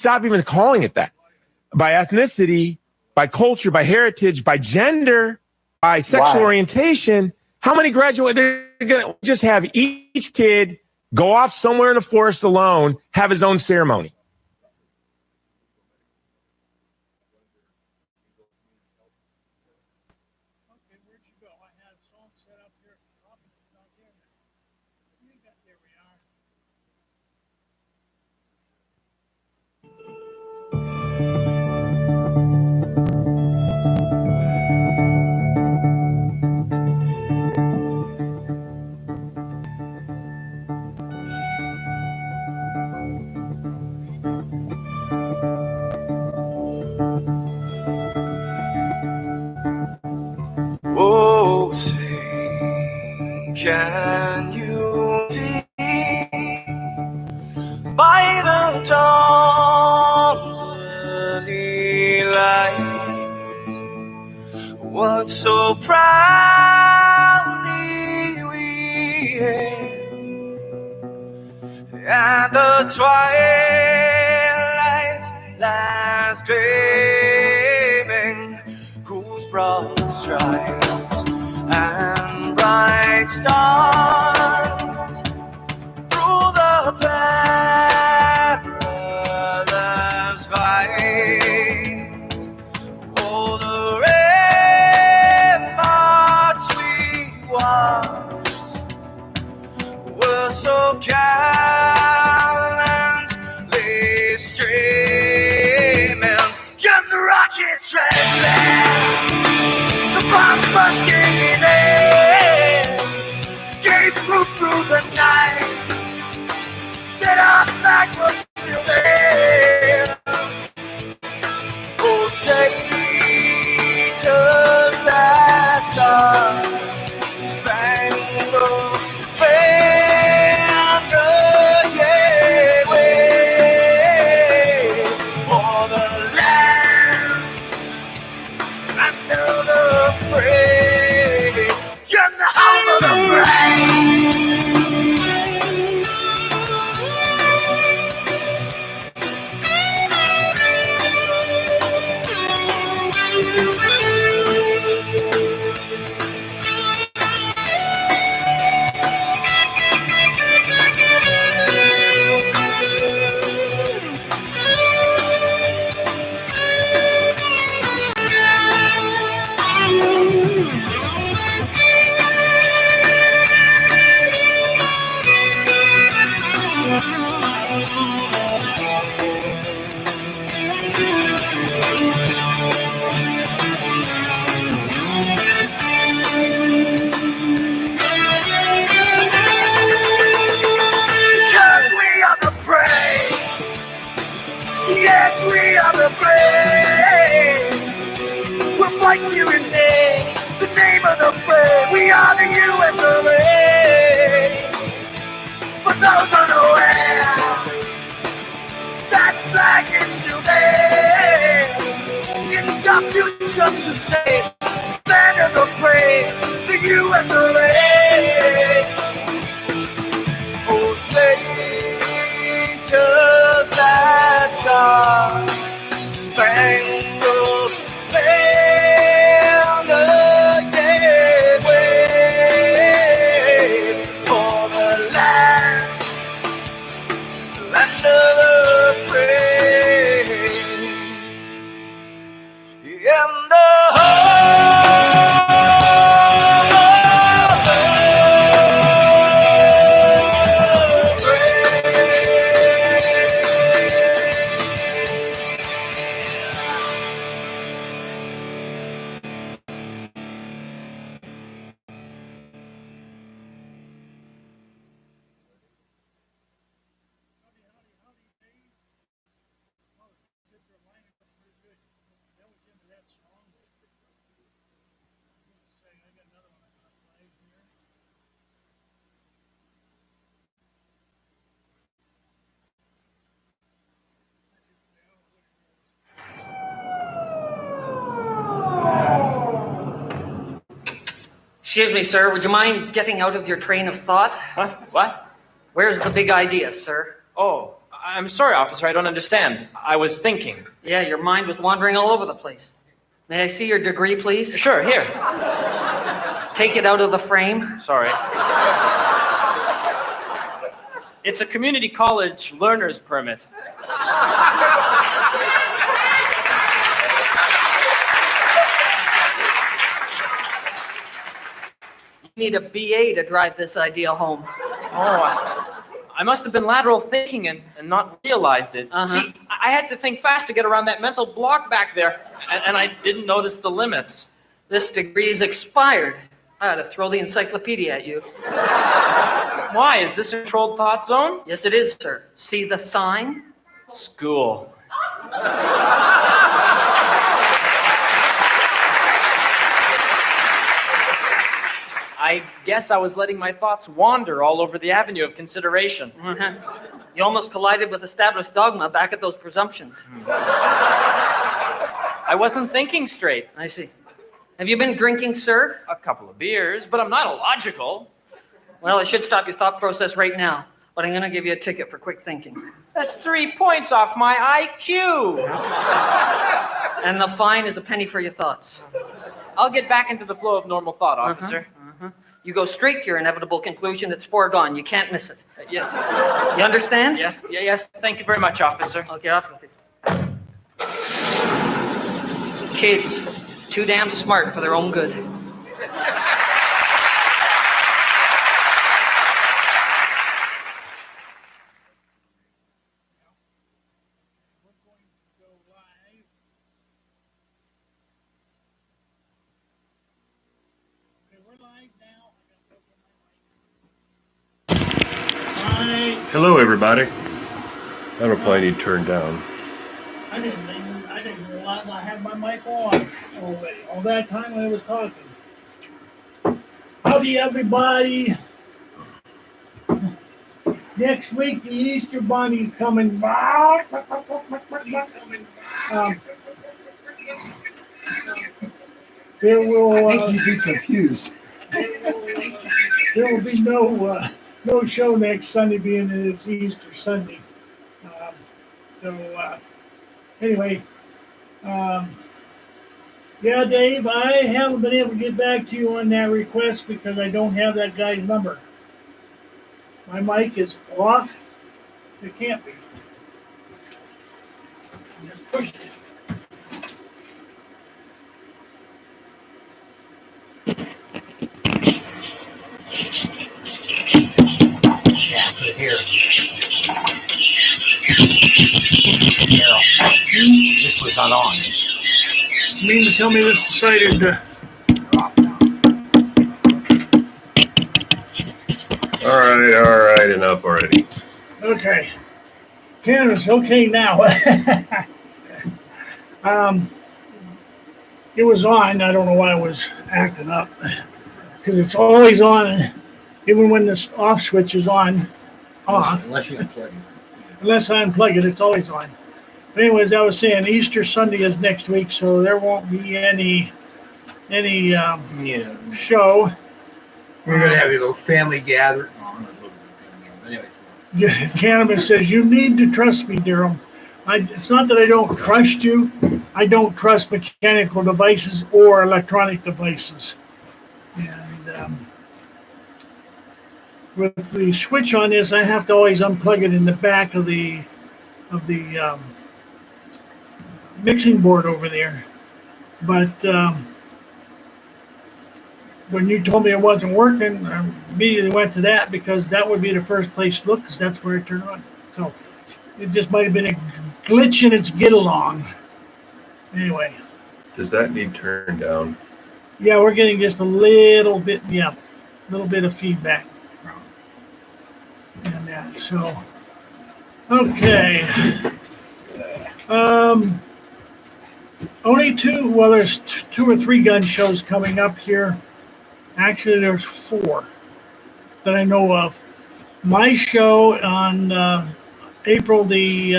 stop even calling it that. By ethnicity, by culture, by heritage, by gender, by sexual orientation, how many graduate? They're going to just have each kid go off somewhere in the forest alone, have his own ceremony. Oh, say, can you see by the dawn's early light what so proudly we hailed at the twilight's last gleaming, whose broad stripes and bright stars through the perilous fight, oh, the ramparts we watched were so gallantly streaming, and the rockets trembling, the bombs bursting in air, gave proof through the night that our flag was still there. Oh, say, does that star-spangled banner yet wave for the land under the frame, and the home of the brave. Because we are the brave. Yes, we are the brave. We'll fight to rename the name of the brave. We are the U.S. of A. For those unaware, that flag is still there. It's our future to say, land of the brave, the U.S. of A. Oh, say, does that star-spangled banner yet wave for the land of the free, and the Excuse me, sir. Would you mind getting out of your train of thought? Huh? What? Where's the big idea, sir? Oh, I'm sorry, officer, I don't understand. I was thinking. Yeah, your mind was wandering all over the place. May I see your degree, please? Sure, here. Take it out of the frame. Sorry. It's a community college learner's permit. You need a BA to drive this idea home. Oh, I must have been lateral thinking and not realized it. See, I had to think fast to get around that mental block back there, and I didn't notice the limits. This degree's expired. I ought to throw the encyclopedia at you. Why? Is this a controlled thought zone? Yes, it is, sir. See the sign? School. I guess I was letting my thoughts wander all over the avenue of consideration. You almost collided with established dogma back at those presumptions. I wasn't thinking straight. I see. Have you been drinking, sir? A couple of beers, but I'm not illogical. Well, it should stop your thought process right now, but I'm going to give you a ticket for quick thinking. That's 3 points off my IQ. And the fine is a penny for your thoughts. I'll get back into the flow of normal thought, officer. You go straight to your inevitable conclusion. It's foregone. You can't miss it. Yes. You understand? Yes. Yes. Thank you very much, officer. I'll get off with it. Kids, too damn smart for their own good. Hello, everybody. I don't know if I need turned down. I didn't realize I had my mic on already. All that time I was talking. Howdy, everybody. Next week, the Easter Bunny's coming back. There will. I think you'd be confused. There will be no show next Sunday, being that it's Easter Sunday. Anyway, yeah, Dave, I haven't been able to get back to you on that request because I don't have that guy's number. My mic is off. It can't be. I just pushed it. Yeah, put it here. This was not on. You mean to tell me this decided to... All right, enough already. Okay. Canvas, okay now. It was on. I don't know why it was acting up. Because it's always on, even when this off switch is on, off. Unless you unplug it. Unless I unplug it, it's always on. But anyways, I was saying Easter Sunday is next week, so there won't be any show. We're going to have a little family gathering. No, I'm not looking at family gathering. Anyway. Cannabis says, you need to trust me, Daryl. It's not that I don't trust you. I don't trust mechanical devices or electronic devices. And with the switch on this, I have to always unplug it in the back of the mixing board over there. But when you told me it wasn't working, I immediately went to that because that would be the first place to look because that's where it turned on. So it just might have been a glitch in its get along. Anyway. Does that need turned down? Yeah, we're getting just a little bit of feedback and that. So, okay. Only there's 2 or 3 gun shows coming up here. Actually, there's 4 that I know of. My show on April the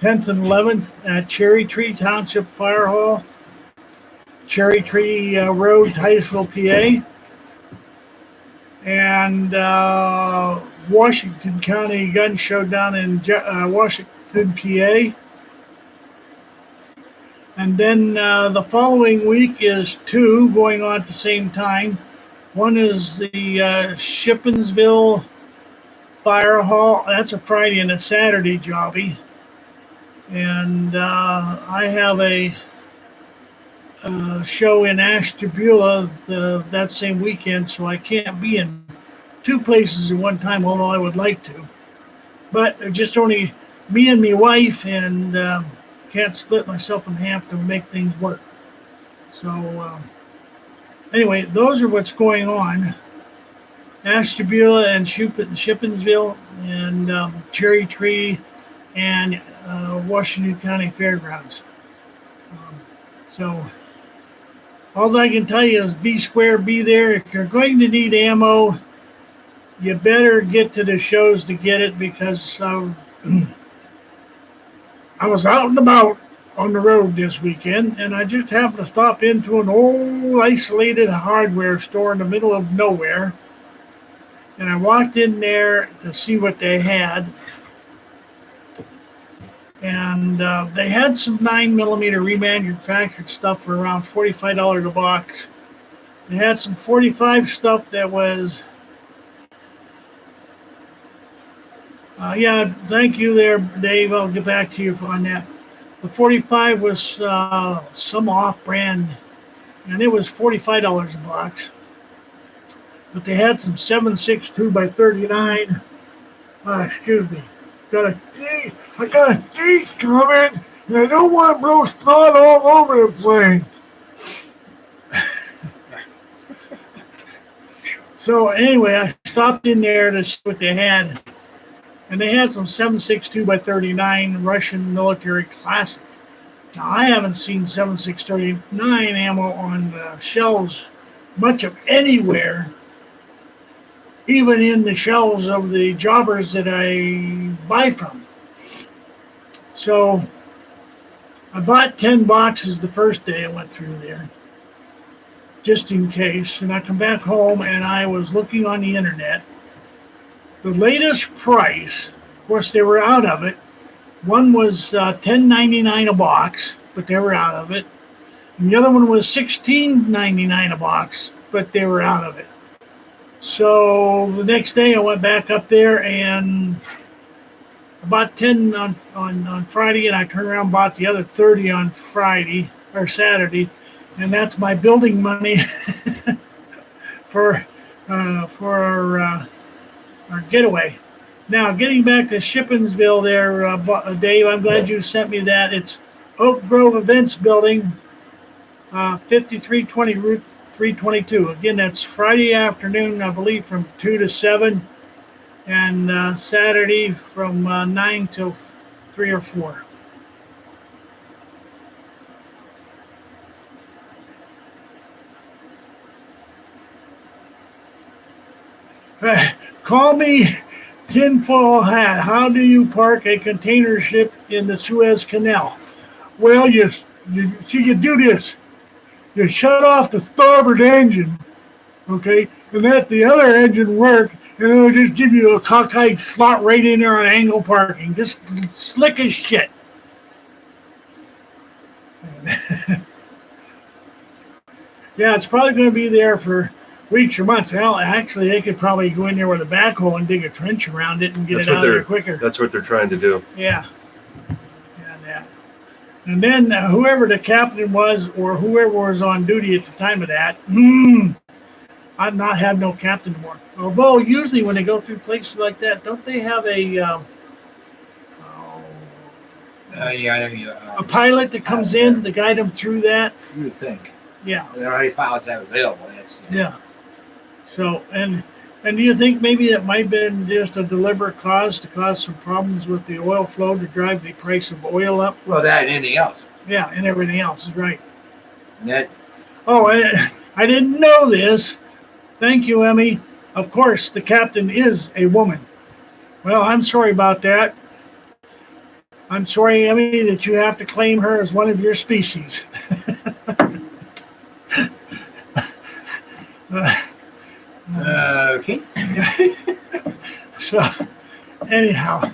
10th and 11th at Cherry Tree Township Fire Hall, Cherry Tree Road, Titusville, PA. And Washington County Gun Show down in Washington, PA. And then the following week is two going on at the same time. One is the Shippensville Fire Hall. That's a Friday and a Saturday jobby. And I have a show in Ashtabula that same weekend, so I can't be in two places at one time, although I would like to. But just only me and my wife, and can't split myself in half to make things work. So anyway, those are what's going on. Ashtabula and Shippensville and Cherry Tree and Washington County Fairgrounds. So all I can tell you is be square, be there. If you're going to need ammo, you better get to the shows to get it, because I was out and about on the road this weekend, and I just happened to stop into an old isolated hardware store in the middle of nowhere. And I walked in there to see what they had. And they had some 9mm remanufactured stuff for around $45 a box. They had some 45 stuff that was, yeah, thank you there, Dave. I'll get back to you on that. The 45 was some off-brand, and it was $45 a box. But they had some 7.62 by 39. Excuse me. I got a date coming, and I don't want to blow snot all over the place. So anyway, I stopped in there to see what they had, and they had some 7.62 by 39 Russian military classic. Now, I haven't seen 7.639 ammo on shelves much of anywhere, even in the shelves of the jobbers that I buy from. So I bought 10 boxes the first day I went through there, just in case. And I come back home and I was looking on the internet. The latest price, of course, they were out of it. One was $10.99 a box, but they were out of it. And the other one was $16.99 a box, but they were out of it. So the next day I went back up there and I bought 10 on Friday, and I turned around and bought the other 30 on Friday or Saturday, and that's my building money for our getaway. Now, getting back to Shippensville there, Dave, I'm glad you sent me that. It's Oak Grove Events Building, 5320 Route 322. Again, that's Friday afternoon, I believe, from 2 to 7, and Saturday from 9 till 3 or 4. Call me Tinfoil Hat. How do you park a container ship in the Suez Canal? Well, you do this. You shut off the starboard engine, okay, and let the other engine work, and it'll just give you a cockeyed slot right in there on angle parking. Just slick as shit. Yeah, it's probably going to be there for weeks or months. Well, actually, they could probably go in there with a backhoe and dig a trench around it and get it out of there quicker. That's what they're trying to do. Yeah. And then whoever the captain was, or whoever was on duty at the time of that, I've not had no captain anymore. Although usually when they go through places like that, don't they have a pilot that comes in to guide them through that? You would think. Yeah. There are already pilots that are available. Yeah. So, and do you think maybe that might have been just a deliberate cause to cause some problems with the oil flow to drive the price of oil up? Well, that and anything else. Yeah, and everything else is right. And that. Oh, I didn't know this. Thank you, Emmy. Of course, the captain is a woman. Well, I'm sorry about that. I'm sorry, Emmy, that you have to claim her as one of your species. Okay. So, anyhow,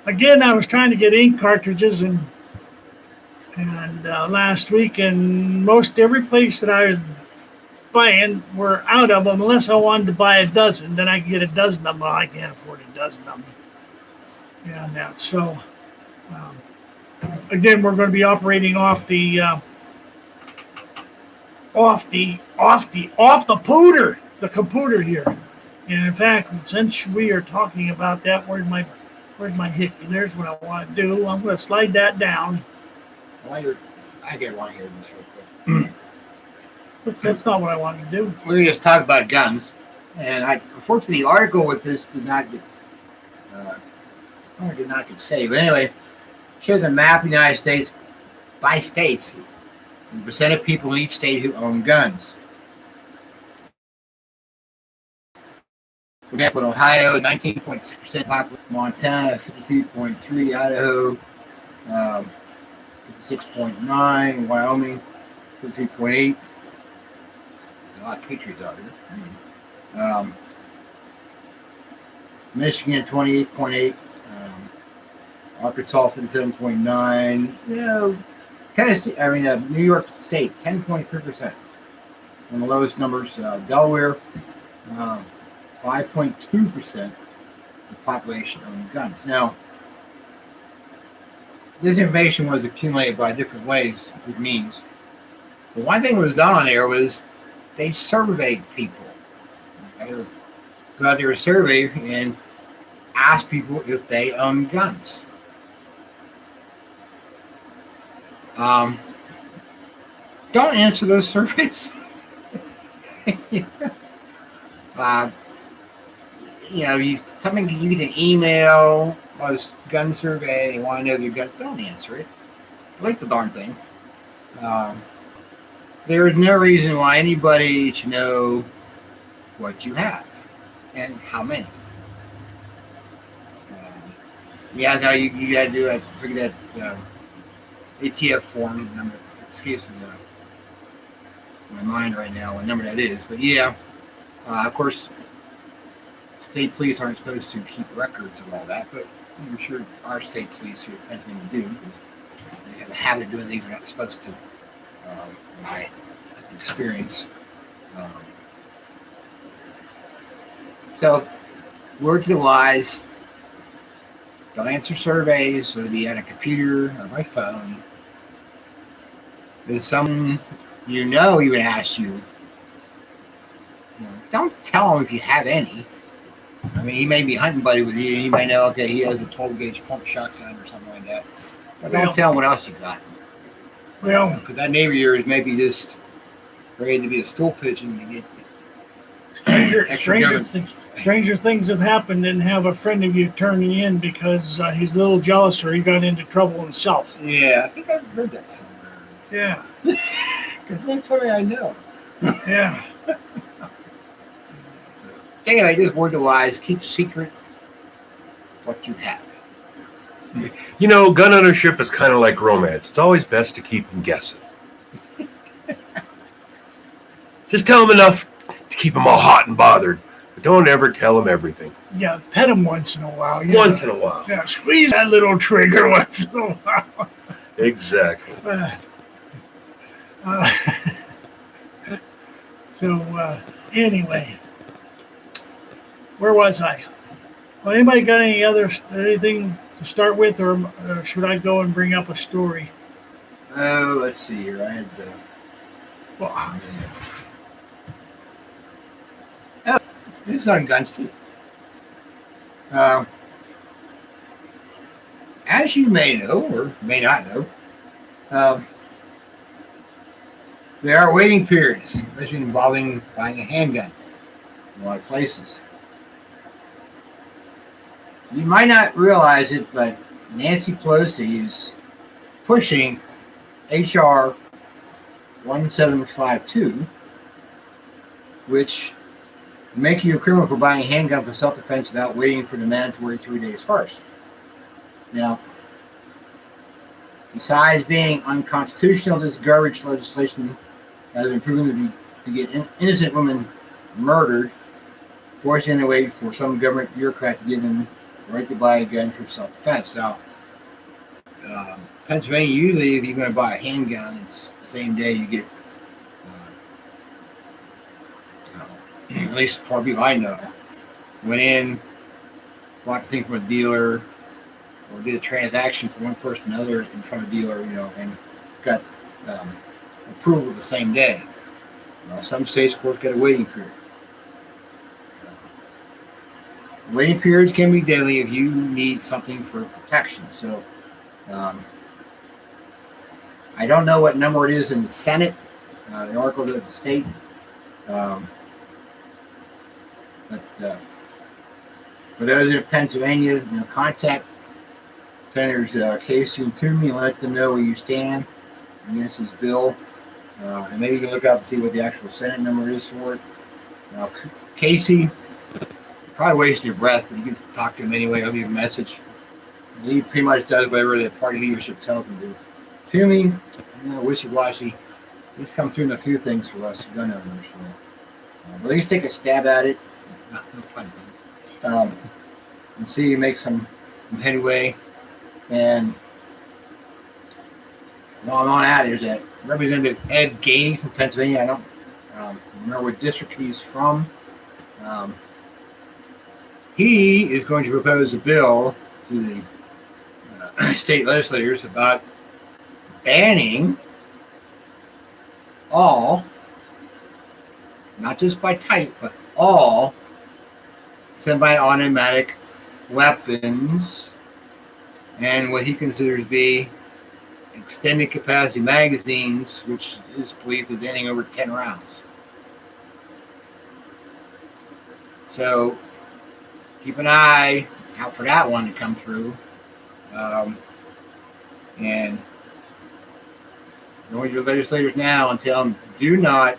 again, I was trying to get ink cartridges and last week, and most every place that I was buying were out of them unless I wanted to buy a dozen. Then I could get a dozen of them. Well, I can't afford a dozen of them. Yeah, and that. So, again, we're going to be operating off the pooter, the computer here. And in fact, since we are talking about that, where's my hickey? There's what I want to do. I'm going to slide that down. I get one here just real quick. But that's not what I wanted to do. We're just talk about guns, and unfortunately, the article with this did not get saved. But anyway, it shows a map of the United States by states, and the percent of people in each state who own guns. For example, in Ohio, 19.6%, Montana, 52.3%, Idaho, 56.9%, Wyoming, 53.8%. A lot of Patriots out here. Michigan, 28.8%. Arkansas, 57.9%. You know, Tennessee, New York State, 10.3%. One of the lowest numbers. Delaware, 5.2% of the population own guns. Now, this information was accumulated by different ways, it means. But one thing that was done on there was they surveyed people. Okay? Go out there a survey and ask people if they own guns. Don't answer those surveys. Something you get an email, a gun survey, they want to know if you got. Don't answer it. Delete the darn thing. There is no reason why anybody should know what you have and how many. Now you got to do that. Figure that ATF form number. Excuse my mind right now what number that is, but yeah, of course. State police aren't supposed to keep records of all that, but I'm sure our state police here at Pennsylvania do, because they have a habit of doing things they're not supposed to, in my experience. So, word to the wise, don't answer surveys, whether it be on a computer or my phone. If someone even asks you, don't tell them if you have any. He may be hunting buddy with you. He may know, okay, he has a 12-gauge pump shotgun or something like that. But don't tell him what else you got. Well, because that neighbor of yours may be just ready to be a stool pigeon to get stranger things have happened and have a friend of you turning in because he's a little jealous or he got into trouble himself. Yeah, I think I've heard that somewhere. Yeah. Because that's somebody I know. Yeah. Anyway, just word to wise, keep secret what you have. Gun ownership is kind of like romance. It's always best to keep them guessing. Just tell them enough to keep them all hot and bothered, but don't ever tell them everything. Yeah, pet them once in a while. Once in a while. Yeah, squeeze that little trigger once in a while. Exactly. Anyway. Where was I? Well, anybody got anything to start with, or should I go and bring up a story? Oh, let's see here. I had this is on guns too. As you may know, or may not know, there are waiting periods, especially involving buying a handgun in a lot of places. You might not realize it, but Nancy Pelosi is pushing H.R. 1752, which will make you a criminal for buying a handgun for self-defense without waiting for the mandatory 3 days first. Now, besides being unconstitutional, this garbage legislation has been proven to get innocent women murdered forcing their way for some government bureaucrat to give them the right to buy a gun for self-defense. Now, Pennsylvania, usually if you're going to buy a handgun, it's the same day you get, at least as far people I know, went in, bought the thing from a dealer, or did a transaction from one person to another in front of a dealer, and got approval the same day. Some states, of course, got a waiting period. Waiting periods can be deadly if you need something for protection. So, I don't know what number it is in the Senate. The article to the state, but for those in Pennsylvania, contact Senators Casey and Toomey and let them know where you stand against this bill. And maybe you can look up and see what the actual Senate number is for it. Now, Casey, probably wasting your breath, but you can talk to him anyway. He'll leave a message. He pretty much does whatever the party leadership tells him to do. Toomey, wishy-washy. He's come through in a few things for us gun owners. So, but at least take a stab at it. No pun intended. And see you make some headway. And going on out is that Representative Ed Gainey from Pennsylvania. I don't remember what district he's from. He is going to propose a bill to the state legislators about banning all, not just by type, but all semi-automatic weapons and what he considers to be extended capacity magazines, which his belief is anything over 10 rounds. So keep an eye out for that one to come through. And go to your legislators now and tell them, do not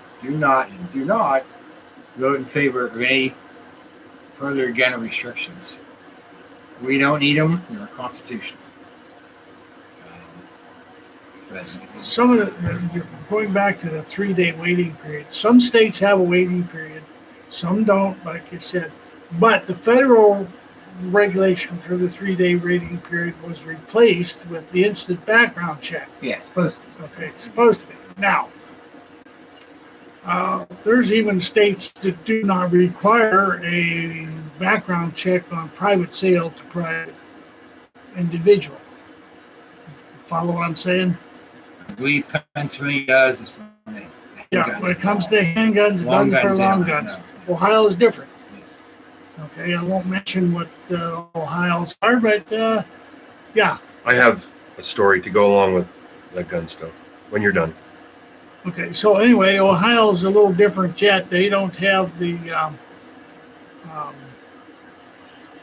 vote in favor of any further gun restrictions. We don't need them in our Constitution. Some of the going back to the 3-day waiting period, some states have a waiting period, some don't, like you said. But the federal regulation for the 3-day waiting period was replaced with the instant background check. Yeah, supposed to. Okay, it's supposed to be. Now, there's even states that do not require a background check on private sale to private individual. Follow what I'm saying? I believe Pennsylvania does. As Yeah, when it comes to handguns, guns for long guns. Ohio is different. Okay, I won't mention what Ohio's are, but yeah. I have a story to go along with that gun stuff when you're done. Okay, so anyway, Ohio's a little different yet. They don't have the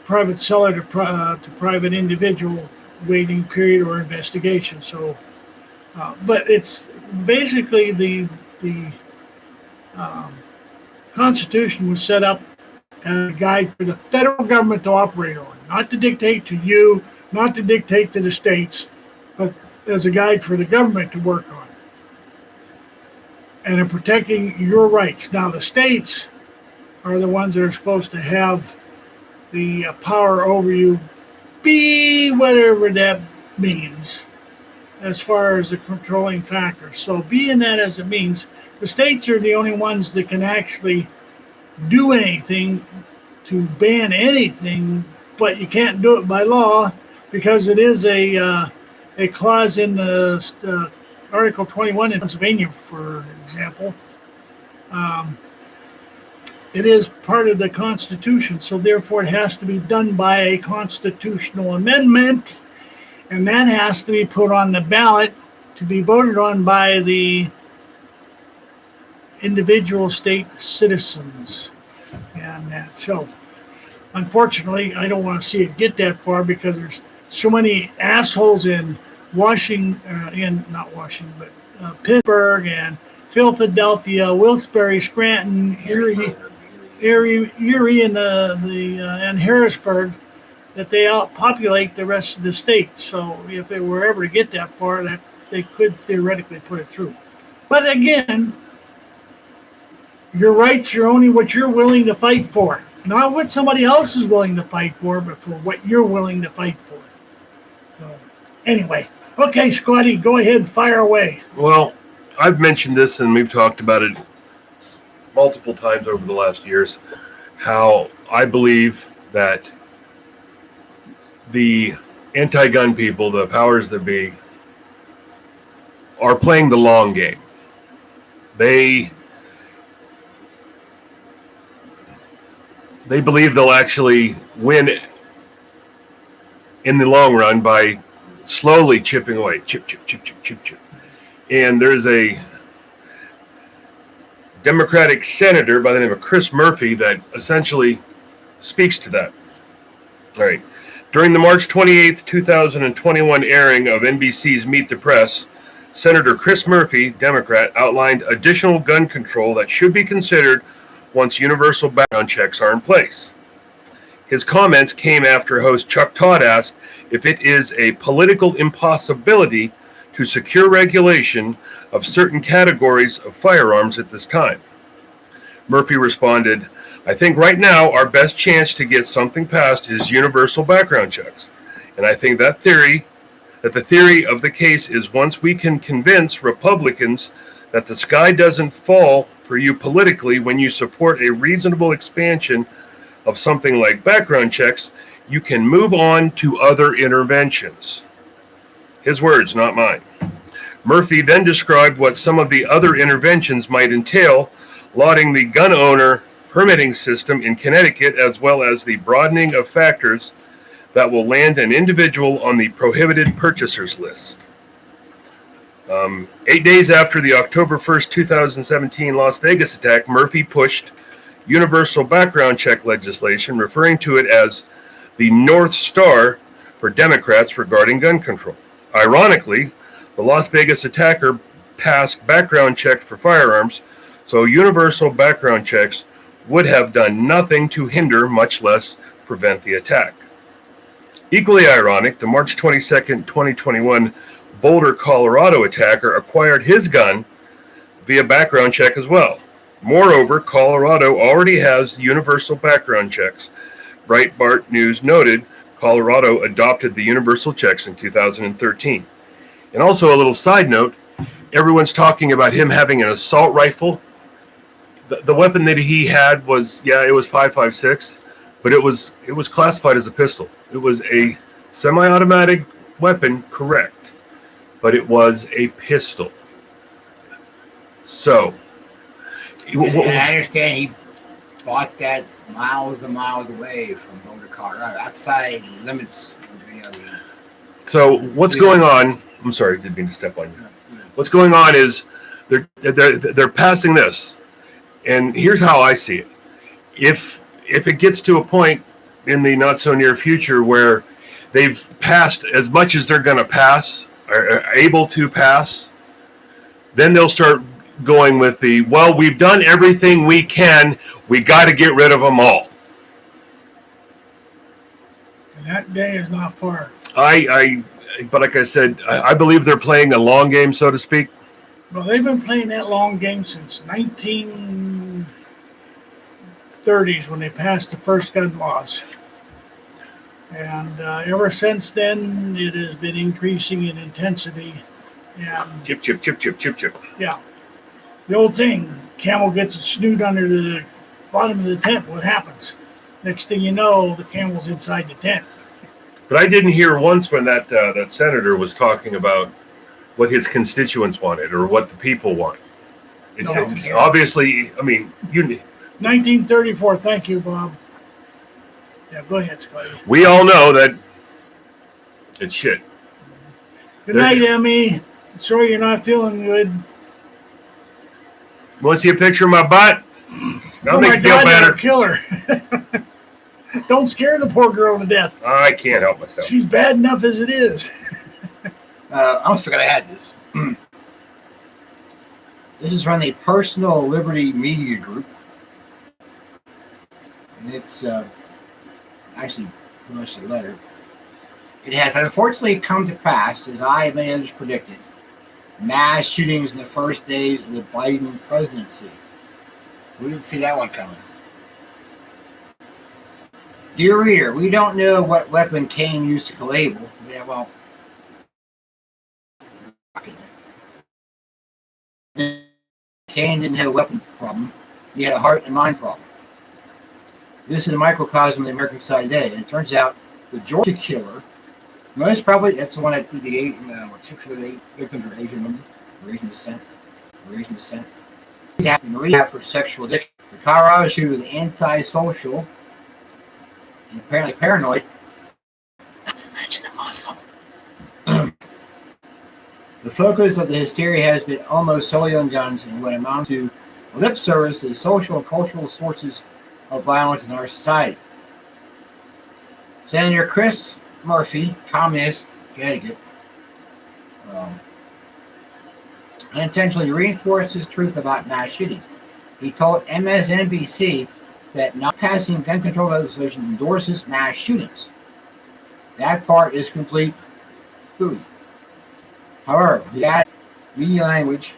private seller to private individual waiting period or investigation. So, but it's basically the Constitution was set up as a guide for the federal government to operate on, not to dictate to you, not to dictate to the states, but as a guide for the government to work on. And in protecting your rights. Now, the states are the ones that are supposed to have the power over you, be whatever that means, as far as the controlling factor. So, being that as it means, the states are the only ones that can actually do anything to ban anything, but you can't do it by law because it is a clause in the Article 21 in Pennsylvania, for example. It is part of the Constitution, so therefore it has to be done by a constitutional amendment, and that has to be put on the ballot to be voted on by the individual state citizens. And that, so unfortunately, I don't want to see it get that far because there's so many assholes in Pittsburgh and Philadelphia, Wilkes-Barre, Scranton, Erie, and Harrisburg, that they outpopulate the rest of the state. So if they were ever to get that far, that they could theoretically put it through. But again, your rights are only what you're willing to fight for. Not what somebody else is willing to fight for, but for what you're willing to fight for. So, anyway. Okay, Scotty, go ahead, fire away. Well, I've mentioned this and we've talked about it multiple times over the last years, how I believe that the anti-gun people, the powers that be, are playing the long game. They believe they'll actually win in the long run by slowly chipping away, chip. And there's a Democratic senator by the name of Chris Murphy that essentially speaks to that. All right. During the March 28th, 2021 airing of NBC's Meet the Press, Senator Chris Murphy, Democrat, outlined additional gun control that should be considered once universal background checks are in place. His comments came after host Chuck Todd asked if it is a political impossibility to secure regulation of certain categories of firearms at this time. Murphy responded, "I think right now our best chance to get something passed is universal background checks. And I think that the theory of the case is once we can convince Republicans that the sky doesn't fall for you politically when you support a reasonable expansion of something like background checks, you can move on to other interventions." His words, not mine. Murphy then described what some of the other interventions might entail, lauding the gun owner permitting system in Connecticut, as well as the broadening of factors that will land an individual on the prohibited purchasers list. 8 days after the October 1st, 2017 Las Vegas attack, Murphy pushed universal background check legislation, referring to it as the North Star for Democrats regarding gun control. Ironically, the Las Vegas attacker passed background checks for firearms, so universal background checks would have done nothing to hinder, much less prevent the attack. Equally ironic, the March 22nd, 2021 Boulder, Colorado attacker acquired his gun via background check as well. Moreover, Colorado already has universal background checks. Breitbart News noted Colorado adopted the universal checks in 2013. And also a little side note, everyone's talking about him having an assault rifle. The weapon that he had was, it was 5.56, but it was classified as a pistol. It was a semi-automatic weapon, correct, but it was a pistol. So, and I understand he bought that miles and miles away from Boulder, Colorado, outside limits. So what's going on? I'm sorry, didn't mean to step on you. What's going on is they're passing this, and here's how I see it. If it gets to a point in the not so near future where they've passed as much as they're going to pass, are able to pass, then they'll start going with we've done everything we can, we got to get rid of them all. And that day is not far. But like I said, I believe they're playing a long game, so to speak. Well, they've been playing that long game since 1930s when they passed the first gun laws. And ever since then, it has been increasing in intensity. And Chip. yeah, the old saying, camel gets its snoot under the bottom of the tent. What happens? Next thing you know, the camel's inside the tent. But I didn't hear once when that senator was talking about what his constituents wanted or what the people want. Obviously, I mean, 1934. Thank you, Bob. Yeah, go ahead, Scotty. We all know that it's shit. Good night, Emmy. Sorry you're not feeling good. Want to see a picture of my butt? That'll make you feel better. Kill her. Don't scare the poor girl to death. I can't help myself. She's bad enough as it is. I almost forgot I had this. This is from the Personal Liberty Media Group. And it's actually pretty much a letter. It has unfortunately come to pass, as I and many others predicted, mass shootings in the first days of the Biden presidency. We didn't see that one coming. Dear reader, we don't know what weapon Cain used to kill Abel. Yeah, well, Cain didn't have a weapon problem. He had a heart and mind problem. This is a microcosm of the American society today. And it turns out the Georgia killer, most probably, that's the one that did the 6 of the 8 victims are Asian women, or Asian descent, Maria for sexual addiction. The Colorado shooter was antisocial and apparently paranoid, not to mention a Muslim. The focus of the hysteria has been almost solely on guns and what amounts to lip service to the social and cultural sources of violence in our society. Senator Chris Murphy, communist, Connecticut, unintentionally reinforced his truth about mass shootings. He told MSNBC that not passing gun control legislation endorses mass shootings. That part is complete hooey. However, the media language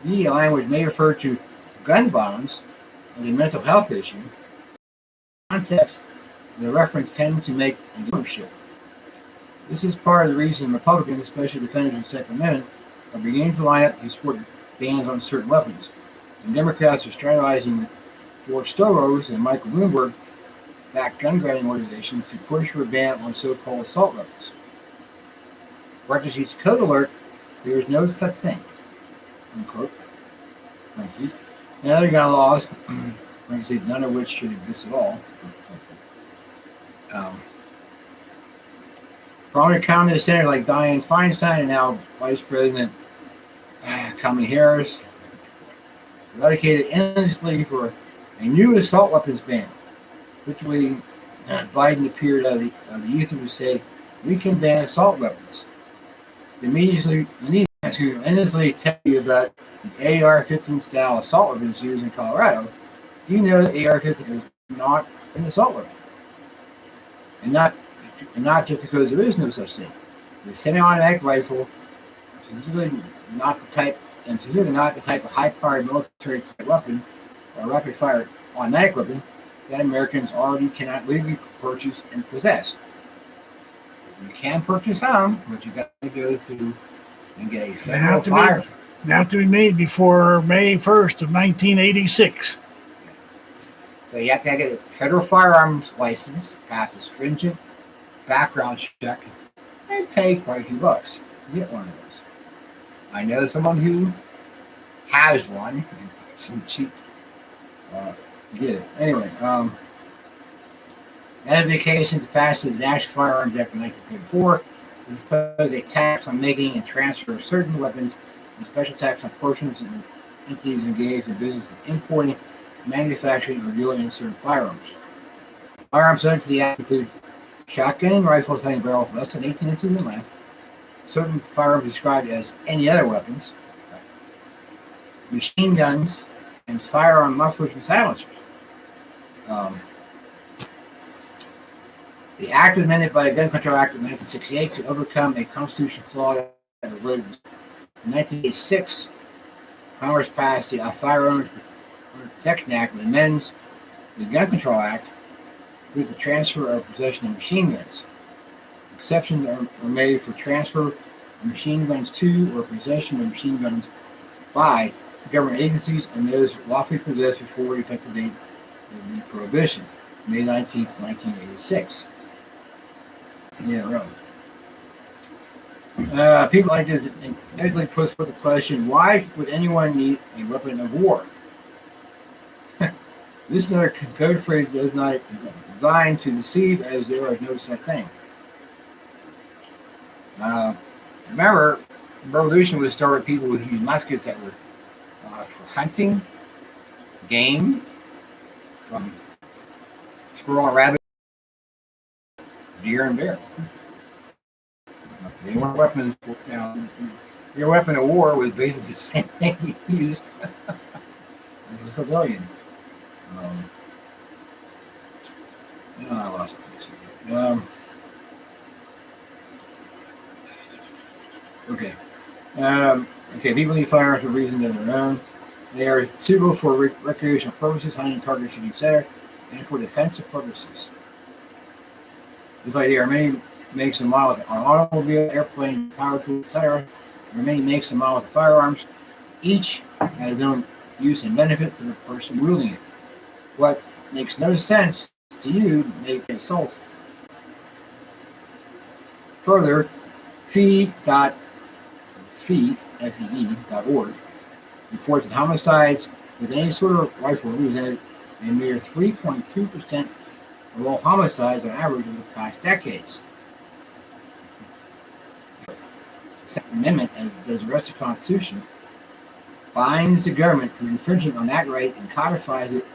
media language may refer to gun violence as a mental health issue. Context, the reference tends to make a ownership. This is part of the reason Republicans, especially defenders of the Second Amendment, are beginning to line up to support bans on certain weapons. And Democrats are strategizing with George Soros and Michael Bloomberg backed gun grabbing organizations to push for a ban on so-called assault weapons. Parentheses, code alert, there is no such thing. Unquote. Parentheses. And other gun laws, parentheses, none of which should exist at all. Prominent communist senators like Dianne Feinstein and now Vice President Kamala Harris advocated endlessly for a new assault weapons ban. Literally, Biden appeared out of the ether to say, we can ban assault weapons. Immediately endlessly tell you about the AR-15 style assault weapons used in Colorado. You know that AR-15 is not an assault weapon. And not just because there is no such thing. The semi-automatic rifle is really not the type of high-powered military type weapon or rapid-fire automatic weapon that Americans already cannot legally purchase and possess. You can purchase some, but you got to go through and get a federal firearm. They have to be made before May 1st of 1986. So you have to get a federal firearms license, pass a stringent background check, and pay quite a few bucks to get one of those. I know someone who has one, and some cheap to get it. Anyway, Advocation to pass the National Firearms Act of 1934 impose a tax on making and transfer of certain weapons and special tax on persons and entities engaged in business of importing, manufacturing, or dealing in certain firearms. Firearms subject to the act include shotgun and rifles having barrels less than 18 inches in length, certain firearms described as any other weapons, machine guns, and firearm mufflers and silencers. The act was amended by the Gun Control Act of 1968 to overcome a constitutional flaw that was related. In 1986, Congress passed the Firearms Protection Act, which amends the Gun Control Act with the transfer or possession of machine guns. Exceptions are made for transfer of machine guns to or possession of machine guns by government agencies and those lawfully possessed before the effective date of the prohibition, May 19th, 1986. Yeah, right. People like this inevitably puts forth the question, why would anyone need a weapon of war? This is another code phrase that is not designed to deceive, as there is no such thing. Remember, the revolution was started with people who used muskets that were for hunting, game, from squirrel and rabbit, deer and bear. They weren't weapons. Your weapon of war was basically the same thing you used as a civilian. I lost it. Okay. Okay, people need firearms for reasons of their own. They are suitable for recreational purposes, hunting, target shooting, etc., and for defensive purposes. Just like there are many makes and models of automobile, airplane, power tools, etc. There are many makes and models of firearms. Each has their own use and benefit for the person wielding it. What makes no sense to you may be sold. Further, fee.org reports that homicides with any sort of rifle represented a mere 3.2% of all homicides on average over the past decades. The Second Amendment, as does the rest of the Constitution, binds the government from infringing on that right and codifies it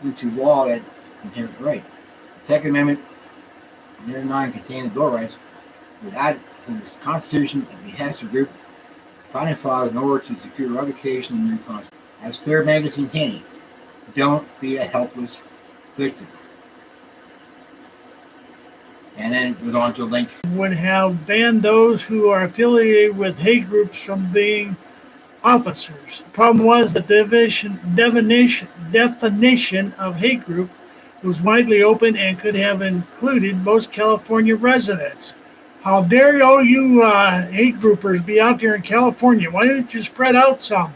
into law that inherent right. The Second Amendment, Amendment 9, containing the Bill of Rights, was added to the Constitution at the behest of a group of founding fathers in order to secure ratification of the new Constitution. As Clear Magazine saying, don't be a helpless victim. And then it goes on to a link. Would have banned those who are affiliated with hate groups from being officers. The problem was the definition of hate group was widely open and could have included most California residents. How dare all you hate groupers be out there in California? Why don't you spread out some?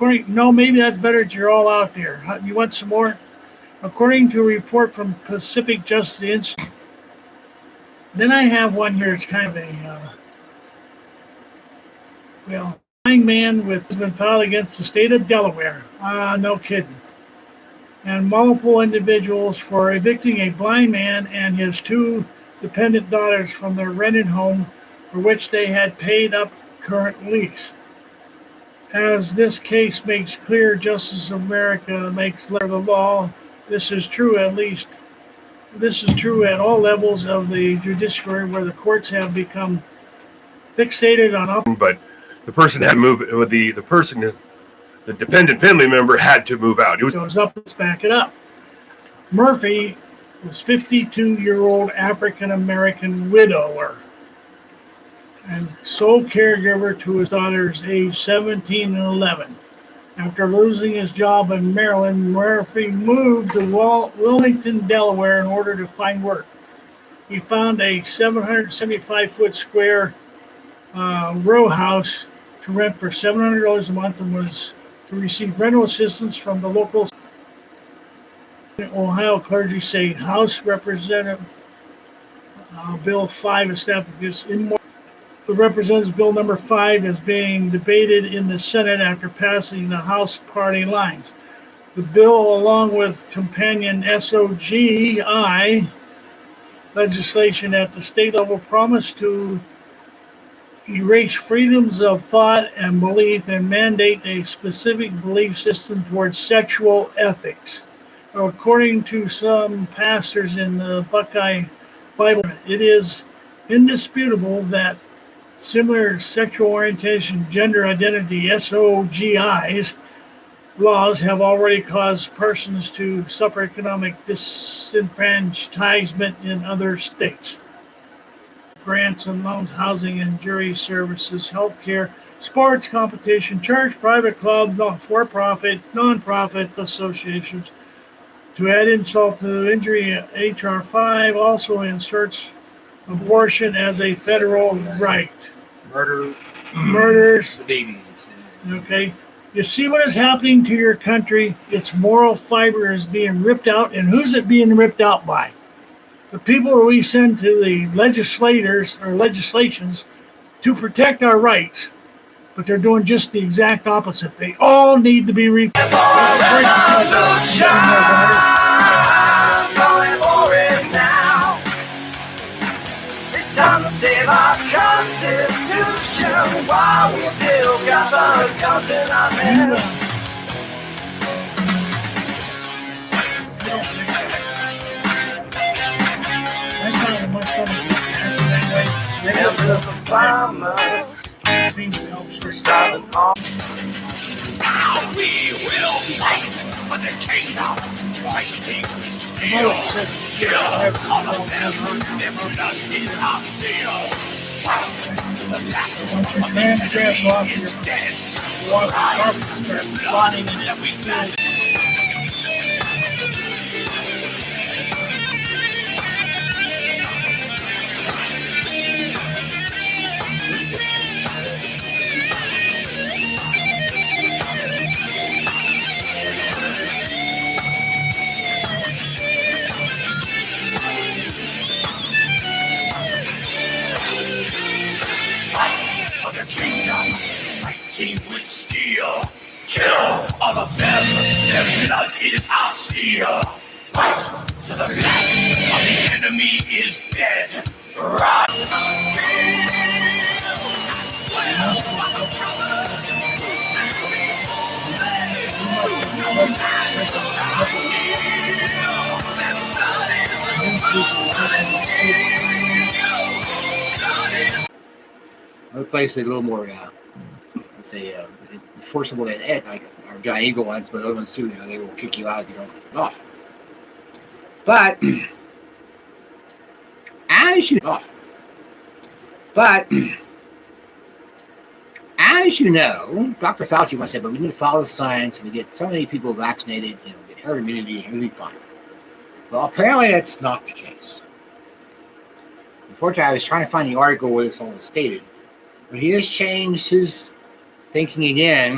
Maybe that's better that you're all out there. You want some more? According to a report from Pacific Justice Institute. Then I have one here. It's kind of a blind man has been filed against the state of Delaware. No kidding. And multiple individuals for evicting a blind man and his two dependent daughters from their rented home for which they had paid up current lease. As this case makes clear, Justice of America makes letter of the law. This is true at all levels of the judiciary where the courts have become fixated on But the person had to move. The dependent family member had to move out. Goes up. Let's back it up. Murphy was 52-year-old African-American widower and sole caregiver to his daughters aged 17 and 11. After losing his job in Maryland, Murphy moved to Wilmington, Delaware in order to find work. He found a 775-foot square row house to rent for $700 a month and was to receive rental assistance from the local Ohio clergy. Say House Representative Bill 5 establishes the Representatives Bill number 5 is being debated in the Senate after passing the House party lines. The bill, along with companion SOGI legislation at the state level, promised to erase freedoms of thought and belief and mandate a specific belief system towards sexual ethics. According to some pastors in the Buckeye Bible, it is indisputable that similar sexual orientation, gender identity, SOGIs, laws have already caused persons to suffer economic disenfranchisement in other states. Grants and loans, housing and jury services, healthcare, sports, competition, church, private clubs, for-profit, non-profit associations. To add insult to injury, H.R. 5 also inserts abortion as a federal right. Murders. The babies. Okay. You see what is happening to your country? Its moral fiber is being ripped out. And who's it being ripped out by? The people that we send to the legislators or legislations to protect our rights. But they're doing just the exact opposite. They all need to be Time to save our Constitution while we still got the guns in our hands. Members of farmers, we're starting on. Now we will fight for the kingdom, fighting we still. Kill all of them, their blood is our seal. Fight to the last of the enemy is dead. Flying in every school. Fight for the kingdom, fighting with steel. Kill all of them, their blood is our seal. Fight to the last, while the enemy is dead. Run! I swear by the brothers who stand before me, to no man shall kneel. Their blood is Other places a little more, let's say, enforceable than Ed, like our Giant Eagle ones, but other ones too. They will kick you out if you don't get off. But as you know, Dr. Fauci once said, but we need to follow the science. We get so many people vaccinated, get herd immunity, and everything fine. Well, apparently that's not the case. Unfortunately, I was trying to find the article where this all was stated, but he has changed his thinking again